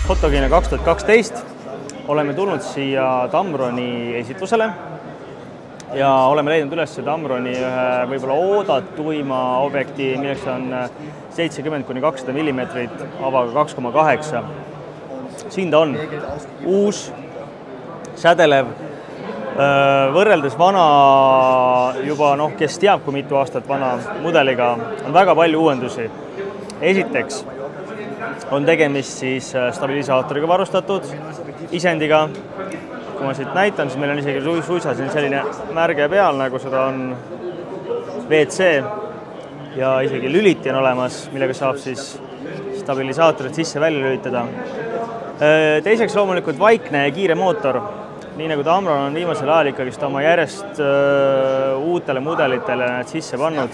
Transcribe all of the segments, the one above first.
Fotogeenia 2012 oleme tulnud siia Tamroni esitlusele ja oleme leidnud üles Tamroni ühe võib-olla oodatuima objekti, milleks on 70–200 mm avaga 2,8. Siin ta on uus, sädelev, võrreldes vana juba, kes teab, kui mitu aastat vana mudeliga, on väga palju uuendusi. Esiteks on tegemist siis stabilisaatoriga varustatud isendiga. Kui ma siit näitan, siis meil on isegi suisa selline märge peal, nagu seda on WC ja isegi lüliti on olemas, millega saab siis stabilisaatorit sisse-välja lülitada. Teiseks loomulikult vaikne ja kiire mootor. Nii nagu Tamron on viimasel ajal ikkagi oma järjest uutele mudelitele sisse pannud.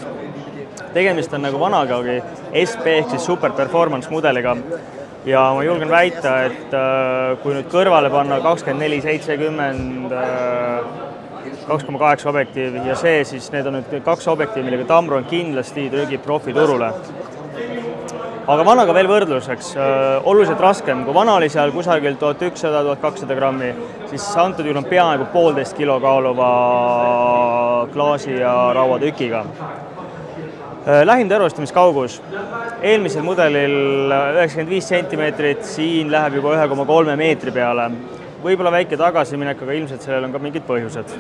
Tegemist on nagu vanagagi SP ehk siis super performance mudeliga ja ma julgen väita, et kui nüüd kõrvale panna 24-70 2,8 objektiiv ja see, siis need on nüüd kaks objektiivi, millega Tamron kindlasti trügib profiturule. Aga vanaga veel võrdluseks, oluliselt raskem, kui vana oli seal kusagil 1100–1200 grammi, siis antud juhul on peaaegu 1,5 kilo kaaluva klaasi ja rauatükiga. Lähim tervestamiskaugus. Eelmisel mudelil 95 cm, siin läheb juba 1,3 meetri peale. Võib-olla väike tagasiminek, aga ilmselt sellel on ka mingid põhjused.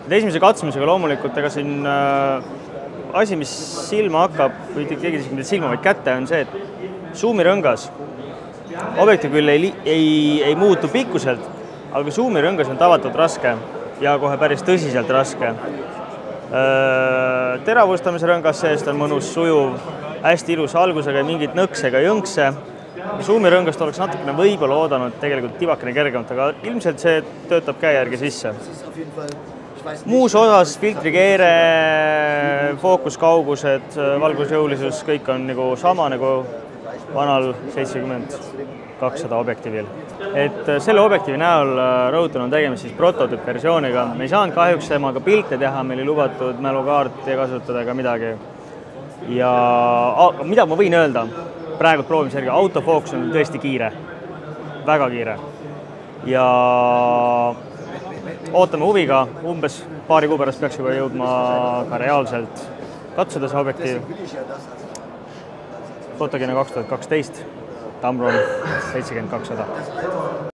Esimese katsumisega loomulikult, ega siin asi, mis silma hakkab, või keegi mitte silma, vaid kätte, on see, et suumirõngas. Objektiiv küll ei muutu pikkuselt, aga suumirõngas on tavatult raske ja kohe päris tõsiselt raske. Teravustamise rõngas seest on mõnus, sujuv, hästi ilus algusega, mingit nõkse ega jõnkse. Suumirõngast oleks natukene võib-olla oodanud tegelikult tibakene kergemalt, aga ilmselt see töötab käe järgi sisse. Muus osas filtrikeere, fookuskaugused, valgusjõulisus, kõik on nagu sama nagu vanal 70-200 objektiivil. Et selle objektiivi näol rõhutan on tegemist siis prototüüpversiooniga. Me ei saanud kahjuks temaga pilte teha, meil ei lubatud mälukaarti kasutada ega midagi. Ja mida ma võin öelda? Praegu proovimise järgi autofookus on tõesti kiire, väga kiire. Ja ootame huviga, umbes paari kuu pärast peaks juba jõudma ka reaalselt katsuda see objektiiv. Fotogeenia 2012, Tamron 70-200.